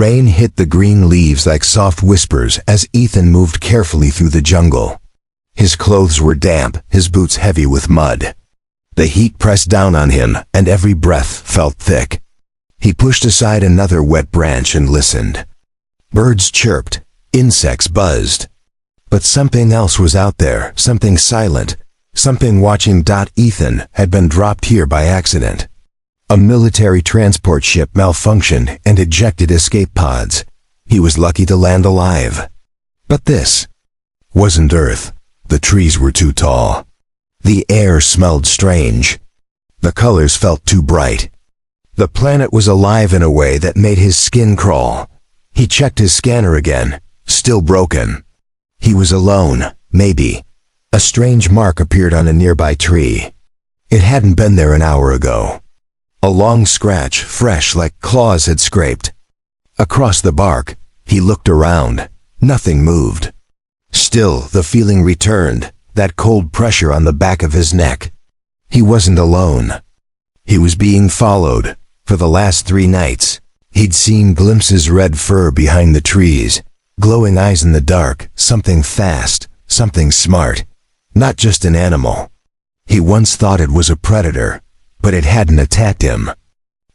Rain hit the green leaves like soft whispers as Ethan moved carefully through the jungle. His clothes were damp, his boots heavy with mud. The heat pressed down on him, and every breath felt thick. He pushed aside another wet branch and listened. Birds chirped, insects buzzed. But something else was out there, something silent, something watching. Ethan had been dropped here by accident. A military transport ship malfunctioned and ejected escape pods. He was lucky to land alive. But this wasn't Earth. The trees were too tall. The air smelled strange. The colors felt too bright. The planet was alive in a way that made his skin crawl. He checked his scanner again, still broken. He was alone, maybe. A strange mark appeared on a nearby tree. It hadn't been there an hour ago. A long scratch, fresh like claws had scraped. Across the bark, he looked around. Nothing moved. Still, the feeling returned, that cold pressure on the back of his neck. He wasn't alone. He was being followed. For the last 3 nights, he'd seen glimpses of red fur behind the trees, glowing eyes in the dark, something fast, something smart. Not just an animal. He once thought it was a predator, but it hadn't attacked him.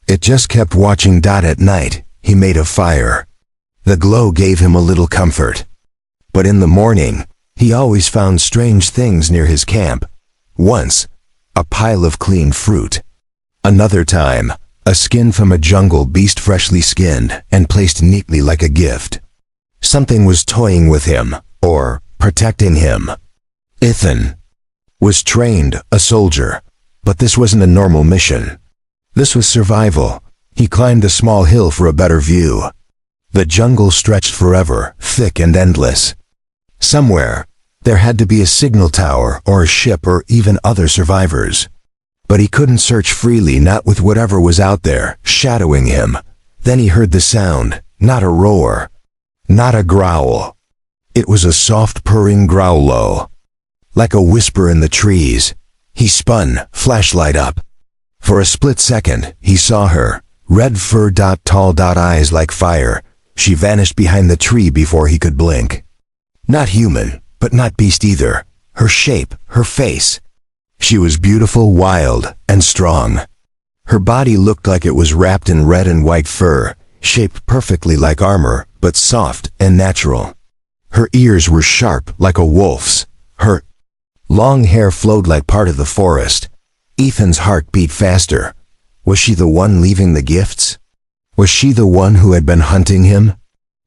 It just kept watching. At night, he made a fire. The glow gave him a little comfort. But in the morning, he always found strange things near his camp. Once, a pile of clean fruit. Another time, a skin from a jungle beast freshly skinned and placed neatly like a gift. Something was toying with him, or protecting him. Ethan was trained, a soldier, but this wasn't a normal mission. This was survival. He climbed a small hill for a better view. The jungle stretched forever, thick and endless. Somewhere, there had to be a signal tower or a ship or even other survivors. But he couldn't search freely, not with whatever was out there, shadowing him. Then he heard the sound, not a roar, not a growl. It was a soft purring growl, like a whisper in the trees. He spun, flashlight up. For a split second, he saw her, red fur, tall, eyes like fire. She vanished behind the tree before he could blink. Not human, but not beast either. Her shape, her face. She was beautiful, wild, and strong. Her body looked like it was wrapped in red and white fur, shaped perfectly like armor, but soft and natural. Her ears were sharp like a wolf's. Her long hair flowed like part of the forest. Ethan's heart beat faster. Was she the one leaving the gifts? Was she the one who had been hunting him?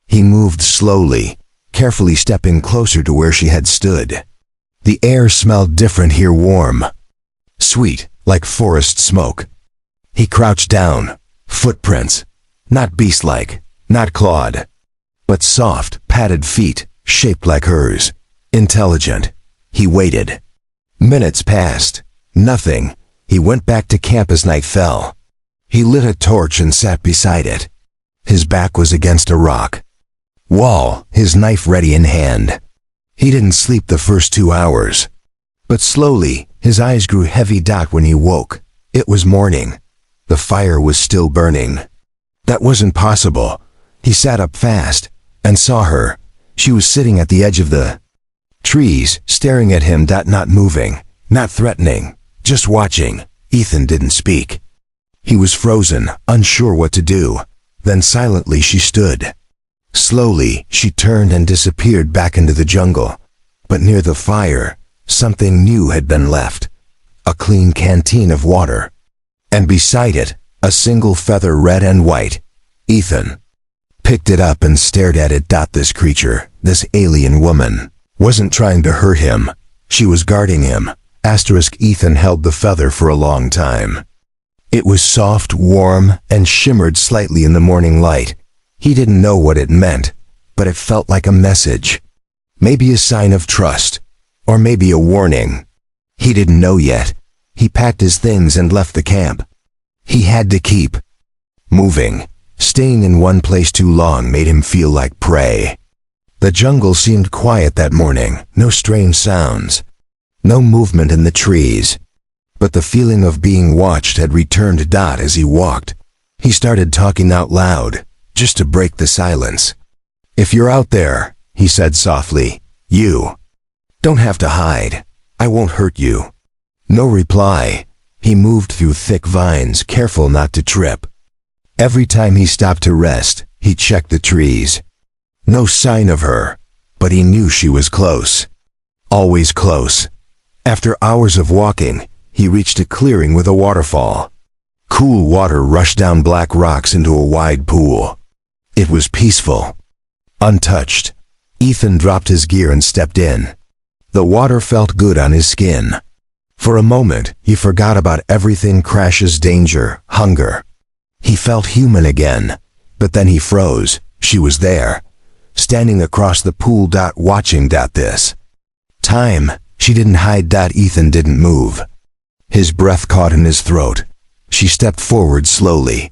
He moved slowly, carefully stepping closer to where she had stood. The air smelled different here, warm, sweet, like forest smoke. He crouched down. Footprints. Not beast-like, not clawed, but soft, padded feet, shaped like hers. Intelligent. He waited. Minutes passed. Nothing. He went back to camp as night fell. He lit a torch and sat beside it. His back was against a rock wall, his knife ready in hand. He didn't sleep the first 2 hours. But slowly, his eyes grew heavy. When he woke, it was morning. The fire was still burning. That wasn't possible. He sat up fast, and saw her. She was sitting at the edge of the trees, staring at him. Not moving, not threatening, just watching. Ethan didn't speak. He was frozen, unsure what to do. Then silently she stood. Slowly, she turned and disappeared back into the jungle. But near the fire, something new had been left. A clean canteen of water. And beside it, a single feather, red and white. Ethan picked it up and stared at it. This creature, this alien woman, wasn't trying to hurt him. She was guarding him. Ethan held the feather for a long time. It was soft, warm, and shimmered slightly in the morning light. He didn't know what it meant, but it felt like a message. Maybe a sign of trust, or maybe a warning. He didn't know yet. He packed his things and left the camp. He had to keep moving. Staying in one place too long made him feel like prey. The jungle seemed quiet that morning, no strange sounds, no movement in the trees. But the feeling of being watched had returned. As he walked, he started talking out loud, just to break the silence. "If you're out there," he said softly, "you don't have to hide. I won't hurt you." No reply. He moved through thick vines, careful not to trip. Every time he stopped to rest, he checked the trees. No sign of her, but he knew she was close. Always close. After hours of walking, he reached a clearing with a waterfall. Cool water rushed down black rocks into a wide pool. It was peaceful. Untouched. Ethan dropped his gear and stepped in. The water felt good on his skin. For a moment, he forgot about everything: crashes, danger, hunger. He felt human again, but then he froze. She was there, standing across the pool, watching. This time, she didn't hide. Ethan didn't move. His breath caught in his throat. She stepped forward slowly.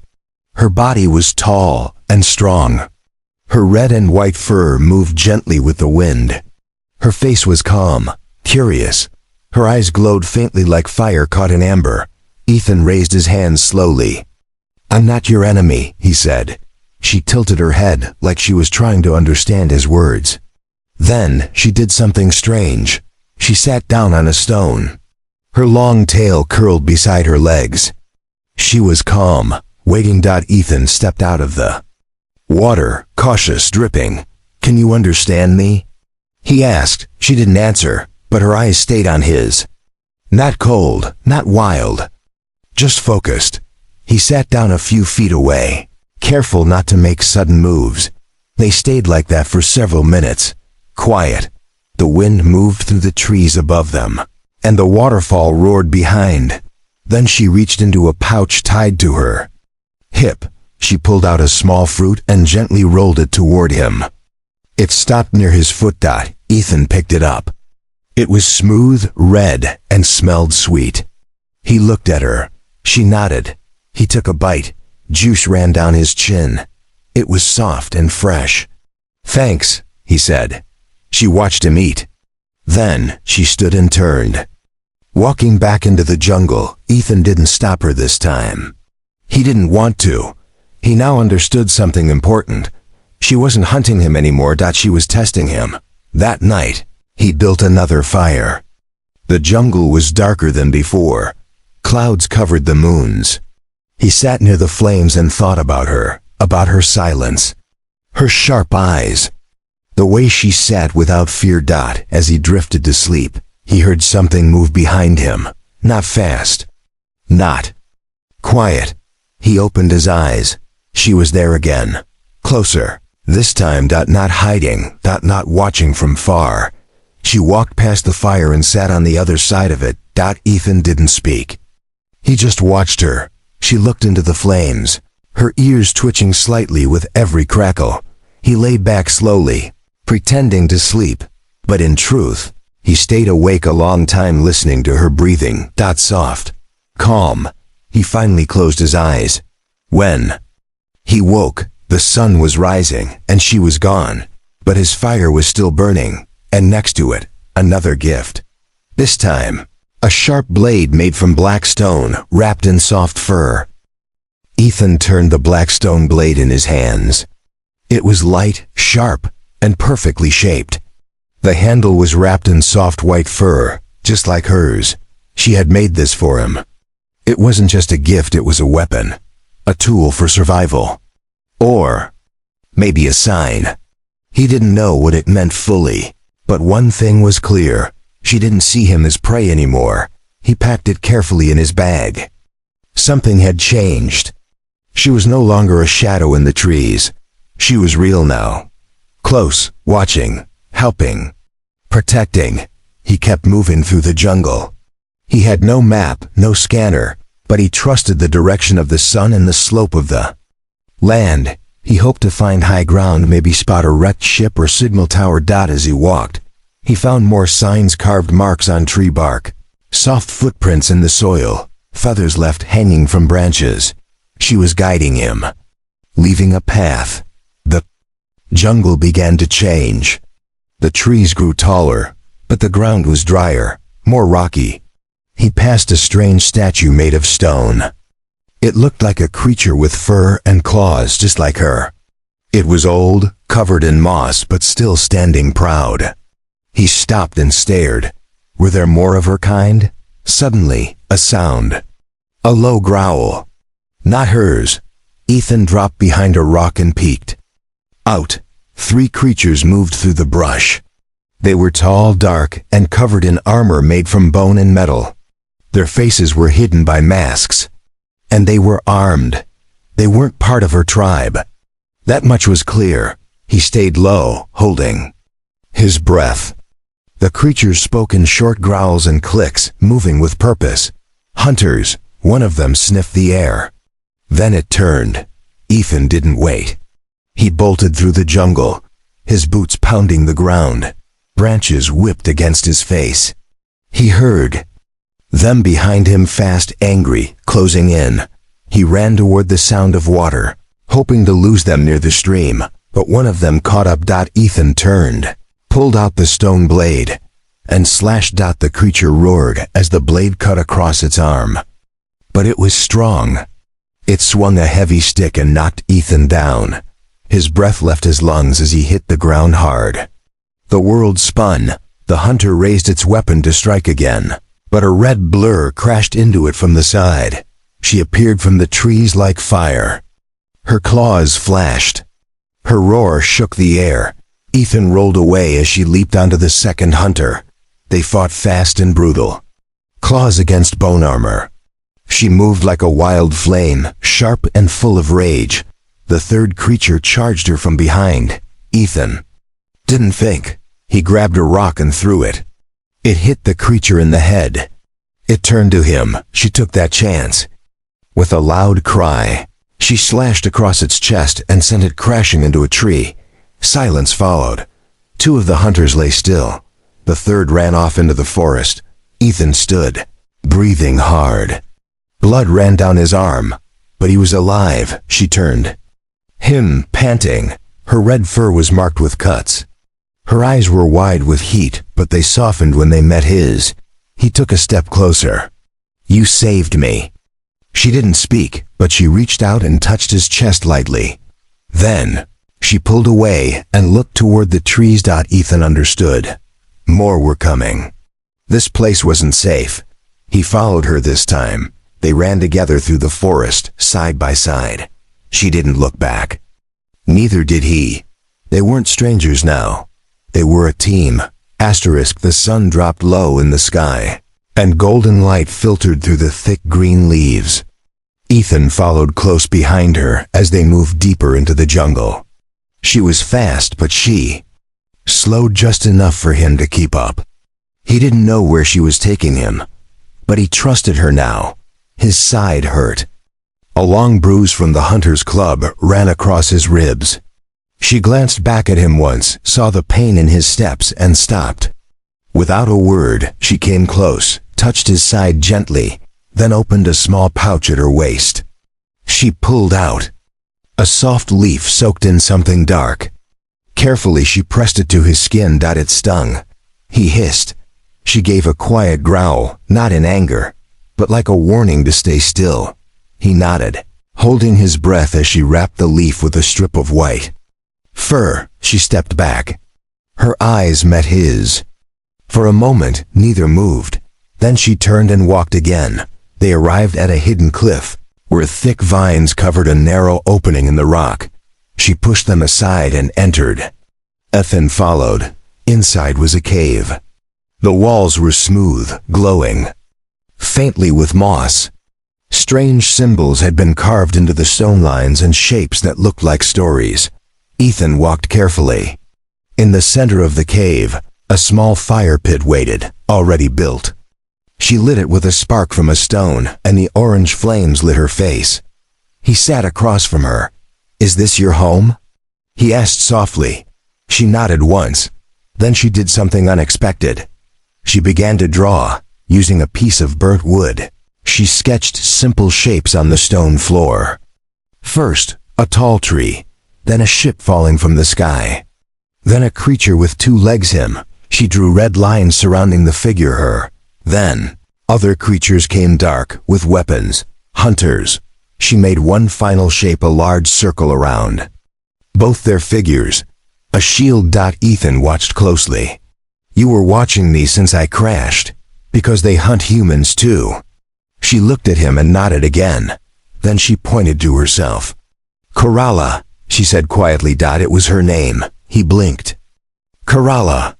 Her body was tall and strong. Her red and white fur moved gently with the wind. Her face was calm, curious. Her eyes glowed faintly like fire caught in amber. Ethan raised his hands slowly. "I'm not your enemy," he said. She tilted her head like she was trying to understand his words. Then she did something strange. She sat down on a stone. Her long tail curled beside her legs. She was calm, waiting. Ethan stepped out of the water, cautious, dripping. "Can you understand me?" he asked. She didn't answer, but her eyes stayed on his. Not cold, not wild, just focused. He sat down a few feet away, careful not to make sudden moves. They stayed like that for several minutes, quiet. The wind moved through the trees above them, and the waterfall roared behind. Then she reached into a pouch tied to her hip. She pulled out a small fruit and gently rolled it toward him. It stopped near his foot. Ethan picked it up. It was smooth, red, and smelled sweet. He looked at her. She nodded. He took a bite. Juice ran down his chin. It was soft and fresh. "Thanks," he said. She watched him eat. Then she stood and turned. Walking back into the jungle, Ethan didn't stop her this time. He didn't want to. He now understood something important. She wasn't hunting him anymore. She was testing him. That night, he built another fire. The jungle was darker than before. Clouds covered the moons. He sat near the flames and thought about her silence, her sharp eyes, the way she sat without fear. As he drifted to sleep, he heard something move behind him. Not fast. Not quiet. He opened his eyes. She was there again. Closer. This time, not hiding, not watching from far. She walked past the fire and sat on the other side of it. Ethan didn't speak. He just watched her. She looked into the flames, her ears twitching slightly with every crackle. He lay back slowly, pretending to sleep, but in truth, he stayed awake a long time listening to her breathing. Soft, calm. He finally closed his eyes. When he woke, the sun was rising and she was gone, but his fire was still burning, and next to it, another gift. This time, a sharp blade made from black stone wrapped in soft fur. Ethan turned the black stone blade in his hands. It was light, sharp, and perfectly shaped. The handle was wrapped in soft white fur, just like hers. She had made this for him. It wasn't just a gift, it was a weapon, a tool for survival. Or maybe a sign. He didn't know what it meant fully, but one thing was clear. She didn't see him as prey anymore. He packed it carefully in his bag. Something had changed. She was no longer a shadow in the trees. She was real now. Close, watching, helping, protecting. He kept moving through the jungle. He had no map, no scanner, but he trusted the direction of the sun and the slope of the land. He hoped to find high ground, maybe spot a wrecked ship or signal tower. As he walked, he found more signs, carved marks on tree bark, soft footprints in the soil, feathers left hanging from branches. She was guiding him, leaving a path. The jungle began to change. The trees grew taller, but the ground was drier, more rocky. He passed a strange statue made of stone. It looked like a creature with fur and claws just like her. It was old, covered in moss, but still standing proud. He stopped and stared. Were there more of her kind? Suddenly, a sound. A low growl. Not hers. Ethan dropped behind a rock and peeked. Out. 3 creatures moved through the brush. They were tall, dark, and covered in armor made from bone and metal. Their faces were hidden by masks. And they were armed. They weren't part of her tribe. That much was clear. He stayed low, holding his breath. The creatures spoke in short growls and clicks, moving with purpose. Hunters. One of them sniffed the air. Then it turned. Ethan didn't wait. He bolted through the jungle, his boots pounding the ground. Branches whipped against his face. He heard them behind him, fast, angry, closing in. He ran toward the sound of water, hoping to lose them near the stream, but one of them caught up. Ethan turned, pulled out the stone blade, and slashed. The creature roared as the blade cut across its arm. But it was strong. It swung a heavy stick and knocked Ethan down. His breath left his lungs as he hit the ground hard. The world spun. The hunter raised its weapon to strike again, but a red blur crashed into it from the side. She appeared from the trees like fire. Her claws flashed. Her roar shook the air. Ethan rolled away as she leaped onto the second hunter. They fought fast and brutal. Claws against bone armor. She moved like a wild flame, sharp and full of rage. The third creature charged her from behind. Ethan didn't think. He grabbed a rock and threw it. It hit the creature in the head. It turned to him. She took that chance. With a loud cry, she slashed across its chest and sent it crashing into a tree. Silence followed. 2 of the hunters lay still. The third ran off into the forest. Ethan stood, breathing hard. Blood ran down his arm, but he was alive. She turned. Him, panting. Her red fur was marked with cuts. Her eyes were wide with heat, but they softened when they met his. He took a step closer. You saved me. She didn't speak, but she reached out and touched his chest lightly. Then, she pulled away and looked toward the trees. Ethan understood. More were coming. This place wasn't safe. He followed her this time. They ran together through the forest, side by side. She didn't look back. Neither did he. They weren't strangers now. They were a team. The sun dropped low in the sky, and golden light filtered through the thick green leaves. Ethan followed close behind her as they moved deeper into the jungle. She was fast, but she slowed just enough for him to keep up. He didn't know where she was taking him, but he trusted her now. His side hurt. A long bruise from the hunter's club ran across his ribs. She glanced back at him once, saw the pain in his steps, and stopped. Without a word, she came close, touched his side gently, then opened a small pouch at her waist. She pulled out a soft leaf soaked in something dark. Carefully she pressed it to his skin. It stung. He hissed. She gave a quiet growl, not in anger, but like a warning to stay still. He nodded, holding his breath as she wrapped the leaf with a strip of white fur. She stepped back. Her eyes met his. For a moment, neither moved. Then she turned and walked again. They arrived at a hidden cliff, where thick vines covered a narrow opening in the rock. She pushed them aside and entered. Ethan followed. Inside was a cave. The walls were smooth, glowing faintly with moss. Strange symbols had been carved into the stone lines and shapes that looked like stories. Ethan walked carefully. In the center of the cave, a small fire pit waited, already built. She lit it with a spark from a stone, and the orange flames lit her face. He sat across from her. "Is this your home?" he asked softly. She nodded once. Then she did something unexpected. She began to draw, using a piece of burnt wood. She sketched simple shapes on the stone floor. First, a tall tree, then a ship falling from the sky. Then a creature with 2 legs. She drew red lines surrounding the figure her. Then, other creatures came dark, with weapons. Hunters. She made one final shape, a large circle around. both their figures. A shield. Ethan watched closely. You were watching me since I crashed, because they hunt humans too. She looked at him and nodded again. Then she pointed to herself. Kerala, she said quietly. It was her name. He blinked. Kerala,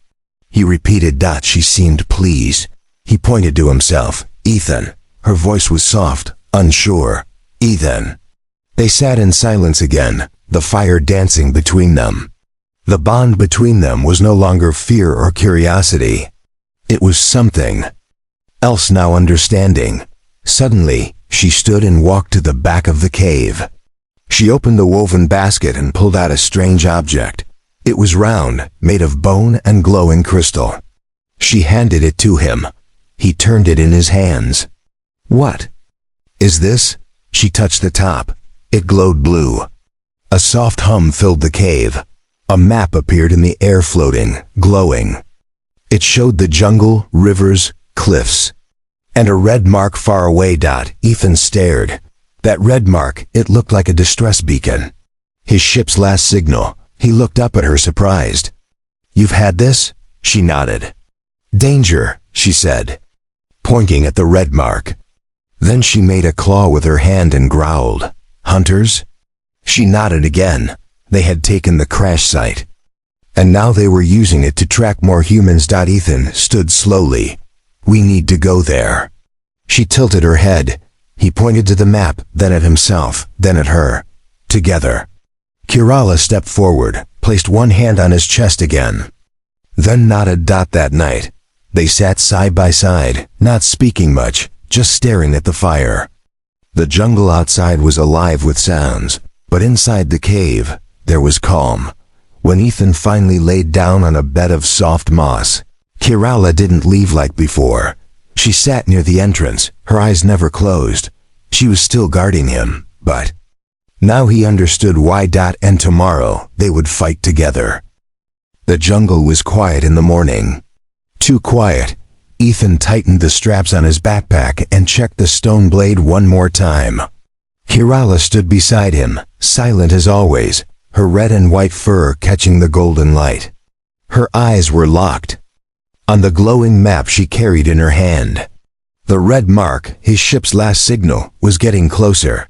he repeated. She seemed pleased. He pointed to himself. Ethan. Her voice was soft, unsure. Ethan. They sat in silence again, the fire dancing between them. The bond between them was no longer fear or curiosity. It was something else now. Understanding. Suddenly, she stood and walked to the back of the cave. She opened the woven basket and pulled out a strange object. It was round, made of bone and glowing crystal. She handed it to him. He turned it in his hands. What is this? She touched the top. It glowed blue. A soft hum filled the cave. A map appeared in the air, floating, glowing. It showed the jungle, rivers, cliffs, and a red mark far away. Ethan stared. That red mark, it looked like a distress beacon. His ship's last signal. He looked up at her, surprised. You've had this? She nodded. Danger, she said, pointing at the red mark. Then she made a claw with her hand and growled. Hunters? She nodded again. They had taken the crash site, and now they were using it to track more humans. Ethan stood slowly. We need to go there. She tilted her head. He pointed to the map, then at himself, then at her. Together. Kerala stepped forward, placed one hand on his chest again, then nodded. That night, they sat side by side, not speaking much, just staring at the fire. The jungle outside was alive with sounds, but inside the cave, there was calm. When Ethan finally laid down on a bed of soft moss, Kerala didn't leave like before. She sat near the entrance, her eyes never closed. She was still guarding him, but now he understood why. And tomorrow, they would fight together. The jungle was quiet in the morning. Too quiet. Ethan tightened the straps on his backpack and checked the stone blade one more time. Kerala stood beside him, silent as always, her red and white fur catching the golden light. Her eyes were locked on the glowing map she carried in her hand. The red mark, his ship's last signal, was getting closer.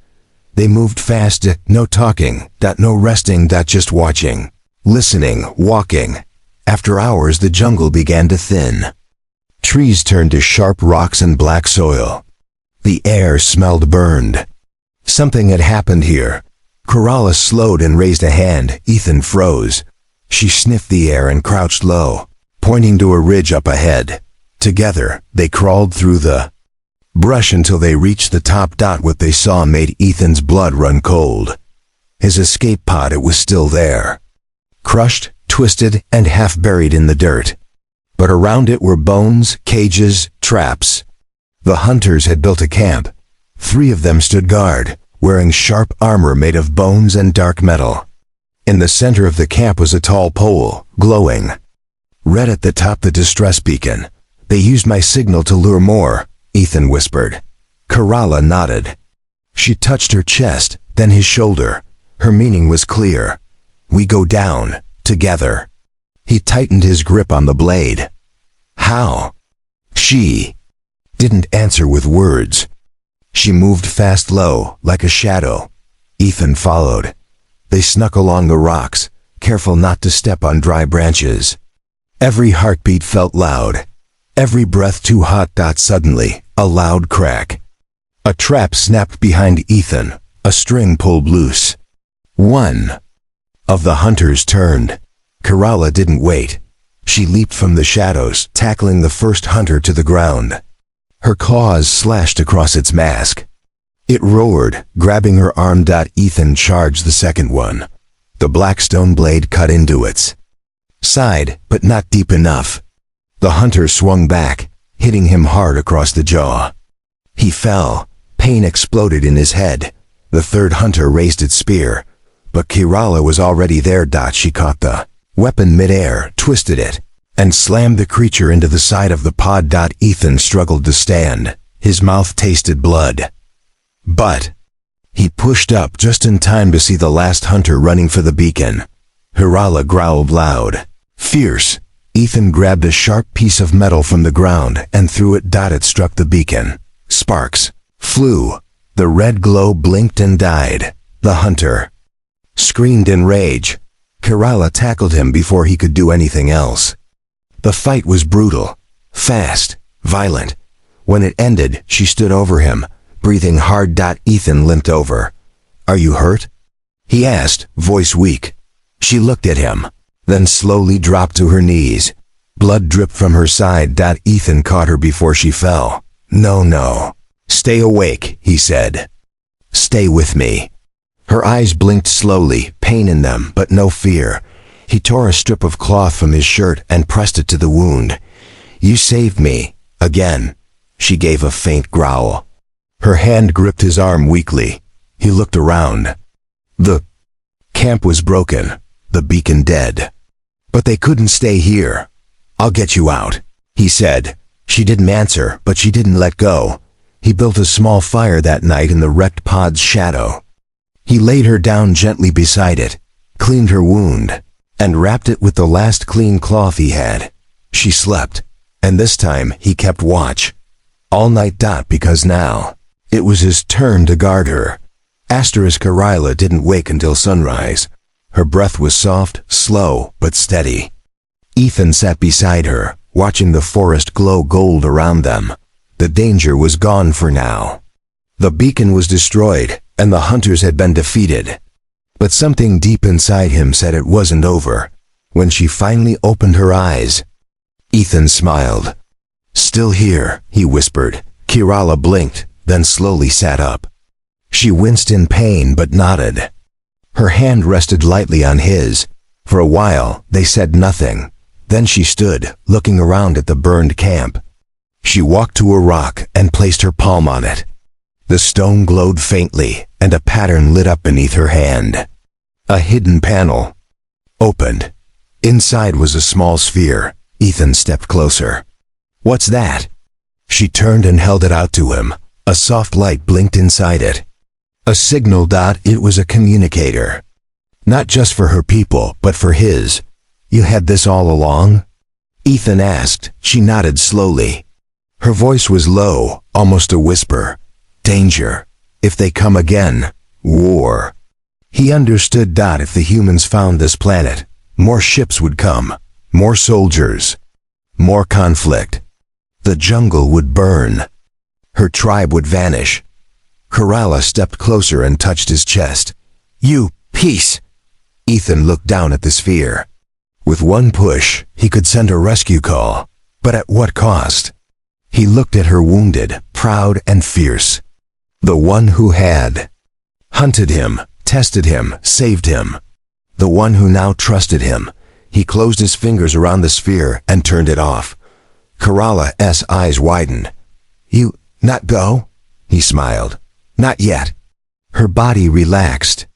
They moved fast, no talking, no resting, just watching, listening, walking. After hours, the jungle began to thin. Trees turned to sharp rocks and black soil. The air smelled burned. Something had happened here. Kerala slowed and raised a hand. Ethan froze. She sniffed the air and crouched low, pointing to a ridge up ahead. Together, they crawled through the brush until they reached the top. What they saw made Ethan's blood run cold. His escape pod, it was still there, crushed, twisted, and half buried in the dirt. But around it were bones, cages, traps. The hunters had built a camp. 3 of them stood guard, wearing sharp armor made of bones and dark metal. In the center of the camp was a tall pole, glowing red at the top, the distress beacon. They used my signal to lure more, Ethan whispered. Kerala nodded. She touched her chest, then his shoulder. Her meaning was clear. We go down, together. He tightened his grip on the blade. How? She didn't answer with words. She moved fast, low, like a shadow. Ethan followed. They snuck along the rocks, careful not to step on dry branches. Every heartbeat felt loud. Every breath too hot. Suddenly, a loud crack. A trap snapped behind Ethan. A string pulled loose. One of the hunters turned. Kerala didn't wait. She leaped from the shadows, tackling the first hunter to the ground. Her claws slashed across its mask. It roared, grabbing her arm. Ethan charged the second one. The black stone blade cut into its side, but not deep enough. The hunter swung back, hitting him hard across the jaw. He fell. Pain exploded in his head. The third hunter raised its spear, but Kerala was already there. She caught the weapon midair, twisted it, and slammed the creature into the side of the pod. Ethan struggled to stand. His mouth tasted blood. But He pushed up just in time to see the last hunter running for the beacon. Kirala growled loud. Fierce, Ethan grabbed a sharp piece of metal from the ground and threw it. It struck the beacon. Sparks flew. The red glow blinked and died. The hunter screamed in rage. Kirala tackled him before he could do anything else. The fight was brutal, fast, violent. When it ended, she stood over him, breathing hard. Ethan limped over. Are you hurt? He asked, voice weak. She looked at him, then slowly dropped to her knees. Blood dripped from her side. Ethan caught her before she fell. No. Stay awake, he said. Stay with me. Her eyes blinked slowly, pain in them, but no fear. He tore a strip of cloth from his shirt and pressed it to the wound. You saved me. Again. She gave a faint growl. Her hand gripped his arm weakly. He looked around. The camp was broken, the beacon dead. But they couldn't stay here. I'll get you out, he said. She didn't answer, but she didn't let go. He built a small fire that night in the wrecked pod's shadow. He laid her down gently beside it, cleaned her wound, and wrapped it with the last clean cloth he had. She slept, and this time he kept watch. All night. Because now, it was his turn to guard her. Kirala didn't wake until sunrise. Her breath was soft, slow, but steady. Ethan sat beside her, watching the forest glow gold around them. The danger was gone for now. The beacon was destroyed, and the hunters had been defeated. But something deep inside him said it wasn't over. When she finally opened her eyes, Ethan smiled. Still here, he whispered. Kirala blinked, then slowly sat up. She winced in pain but nodded. Her hand rested lightly on his. For a while, they said nothing. Then she stood, looking around at the burned camp. She walked to a rock and placed her palm on it. The stone glowed faintly, and a pattern lit up beneath her hand. A hidden panel opened. Inside was a small sphere. Ethan stepped closer. What's that? She turned and held it out to him. A soft light blinked inside it. A signal. It was a communicator. Not just for her people, but for his. You had this all along? Ethan asked. She nodded slowly. Her voice was low, almost a whisper. Danger. If they come again. War. He understood. If the humans found this planet, more ships would come. More soldiers. More conflict. The jungle would burn. Her tribe would vanish. Kirala stepped closer and touched his chest. You, peace! Ethan looked down at the sphere. With one push, he could send a rescue call. But at what cost? He looked at her wounded, proud and fierce. The one who had hunted him, tested him, saved him. The one who now trusted him. He closed his fingers around the sphere and turned it off. Kirala's eyes widened. You not go? He smiled. Not yet. Her body relaxed.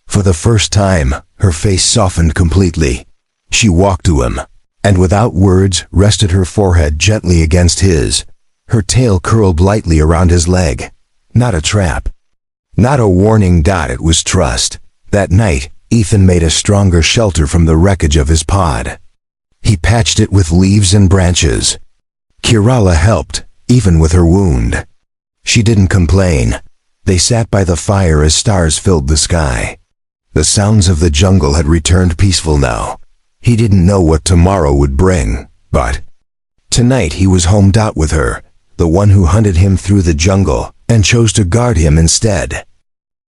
For the first time, her face softened completely. She walked to him, and without words rested her forehead gently against his. Her tail curled lightly around his leg. Not a trap. Not a warning. It was trust. That night, Ethan made a stronger shelter from the wreckage of his pod. He patched it with leaves and branches. Kirala helped, even with her wound. She didn't complain. They sat by the fire as stars filled the sky. The sounds of the jungle had returned peaceful now. He didn't know what tomorrow would bring, but tonight he was home. With her, the one who hunted him through the jungle and chose to guard him instead.